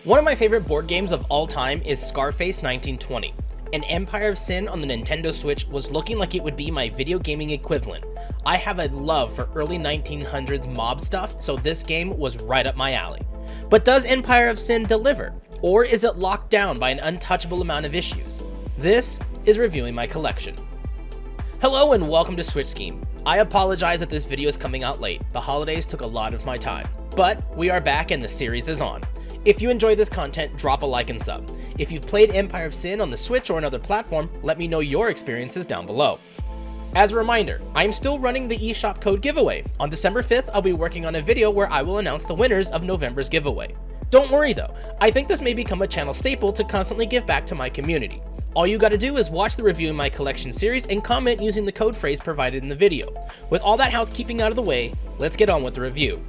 One of my favorite board games of all time is Scarface 1920, and Empire of Sin on the Nintendo Switch was looking like it would be my video gaming equivalent. I have a love for early 1900s mob stuff, so this game was right up my alley. But does Empire of Sin deliver? Or is it locked down by an untouchable amount of issues? This is reviewing my collection. Hello and welcome to Switch Scheme. I apologize that this video is coming out late. The holidays took a lot of my time. But we are back and the series is on. If you enjoy this content, drop a like and sub. If you've played Empire of Sin on the Switch or another platform, let me know your experiences down below. As a reminder, I'm still running the eShop code giveaway. On December 5th, I'll be working on a video where I will announce the winners of November's giveaway. Don't worry though, I think this may become a channel staple to constantly give back to my community. All you gotta do is watch the Review in My Collection series and comment using the code phrase provided in the video. With all that housekeeping out of the way, let's get on with the review.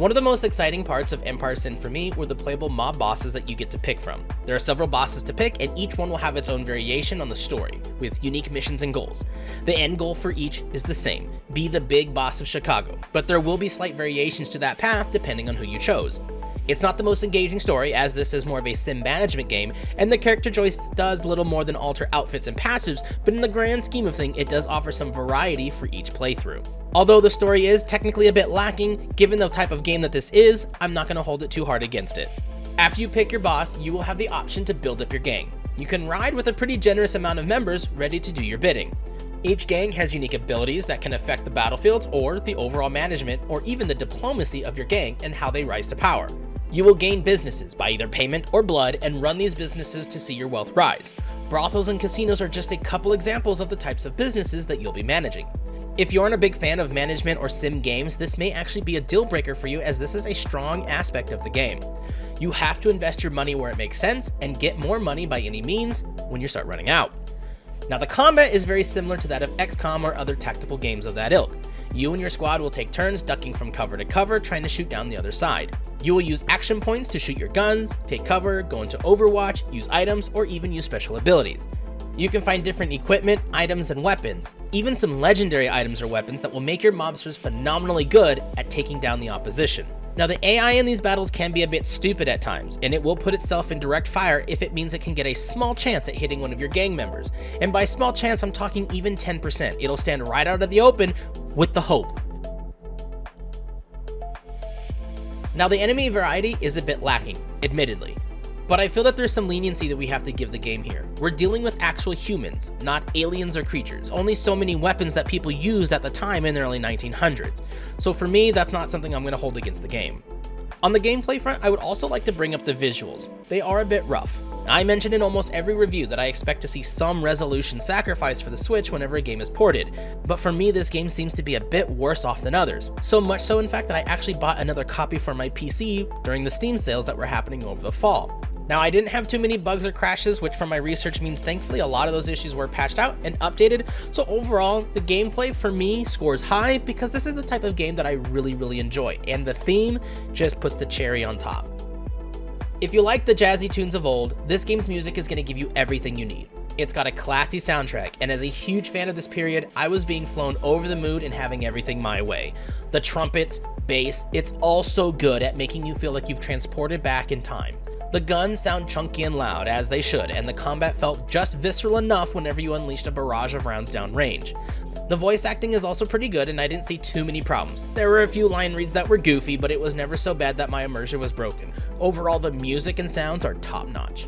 One of the most exciting parts of Empire of Sin for me were the playable mob bosses that you get to pick from. There are several bosses to pick, and each one will have its own variation on the story, with unique missions and goals. The end goal for each is the same, be the big boss of Chicago, but there will be slight variations to that path depending on who you chose. It's not the most engaging story, as this is more of a sim management game, and the character choice does little more than alter outfits and passives, but in the grand scheme of things, it does offer some variety for each playthrough. Although the story is technically a bit lacking, given the type of game that this is, I'm not going to hold it too hard against it. After you pick your boss, you will have the option to build up your gang. You can ride with a pretty generous amount of members ready to do your bidding. Each gang has unique abilities that can affect the battlefields or the overall management or even the diplomacy of your gang and how they rise to power. You will gain businesses by either payment or blood and run these businesses to see your wealth rise. Brothels and casinos are just a couple examples of the types of businesses that you'll be managing. If you aren't a big fan of management or sim games, this may actually be a deal breaker for you, as this is a strong aspect of the game. You have to invest your money where it makes sense and get more money by any means when you start running out. Now the combat is very similar to that of XCOM or other tactical games of that ilk. You and your squad will take turns ducking from cover to cover trying to shoot down the other side. You will use action points to shoot your guns, take cover, go into Overwatch, use items, or even use special abilities. You can find different equipment, items, and weapons, even some legendary items or weapons that will make your mobsters phenomenally good at taking down the opposition. Now the AI in these battles can be a bit stupid at times, and it will put itself in direct fire if it means it can get a small chance at hitting one of your gang members. And by small chance, I'm talking even 10%. It'll stand right out of the open with the hope. Now the enemy variety is a bit lacking, admittedly, but I feel that there's some leniency that we have to give the game here. We're dealing with actual humans, not aliens or creatures, only so many weapons that people used at the time in the early 1900s. So for me, that's not something I'm going to hold against the game. On the gameplay front, I would also like to bring up the visuals. They are a bit rough. I mentioned in almost every review that I expect to see some resolution sacrifice for the Switch whenever a game is ported, but for me this game seems to be a bit worse off than others. So much so in fact that I actually bought another copy for my PC during the Steam sales that were happening over the fall. Now I didn't have too many bugs or crashes, which from my research means thankfully a lot of those issues were patched out and updated, so overall the gameplay for me scores high because this is the type of game that I really enjoy, and the theme just puts the cherry on top. If you like the jazzy tunes of old, this game's music is going to give you everything you need. It's got a classy soundtrack, and as a huge fan of this period, I was being flown over the moon and having everything my way. The trumpets, bass, it's all so good at making you feel like you've transported back in time. The guns sound chunky and loud, as they should, and the combat felt just visceral enough whenever you unleashed a barrage of rounds downrange. The voice acting is also pretty good, and I didn't see too many problems. There were a few line reads that were goofy, but it was never so bad that my immersion was broken. Overall, the music and sounds are top notch.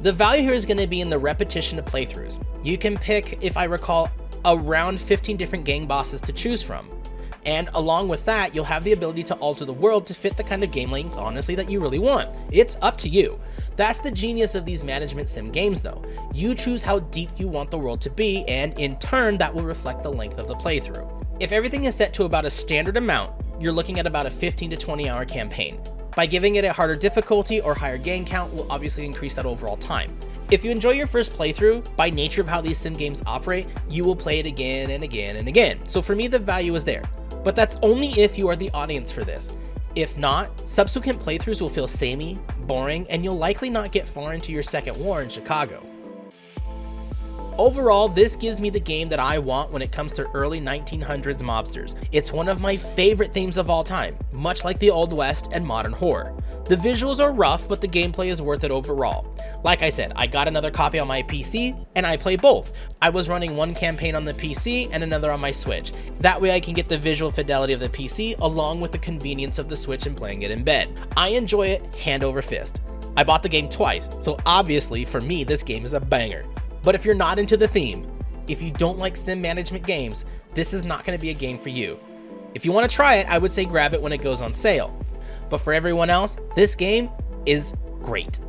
The value here is going to be in the repetition of playthroughs. You can pick, if I recall, around 15 different gang bosses to choose from. And along with that, you'll have the ability to alter the world to fit the kind of game length, honestly, that you really want. It's up to you. That's the genius of these management sim games though. You choose how deep you want the world to be, and in turn, that will reflect the length of the playthrough. If everything is set to about a standard amount, you're looking at about a 15 to 20 hour campaign. By giving it a harder difficulty or higher gang count will obviously increase that overall time. If you enjoy your first playthrough, by nature of how these sim games operate, you will play it again and again and again. So for me, the value is there. But that's only if you are the audience for this. If not, subsequent playthroughs will feel samey, boring, and you'll likely not get far into your second war in Chicago. Overall, this gives me the game that I want when it comes to early 1900s mobsters. It's one of my favorite themes of all time, much like the Old West and modern horror. The visuals are rough, but the gameplay is worth it overall. Like I said, I got another copy on my PC, and I play both. I was running one campaign on the PC and another on my Switch. That way I can get the visual fidelity of the PC along with the convenience of the Switch and playing it in bed. I enjoy it hand over fist. I bought the game twice, so obviously for me this game is a banger. But if you're not into the theme, if you don't like sim management games, this is not going to be a game for you. If you want to try it, I would say grab it when it goes on sale. But for everyone else, this game is great.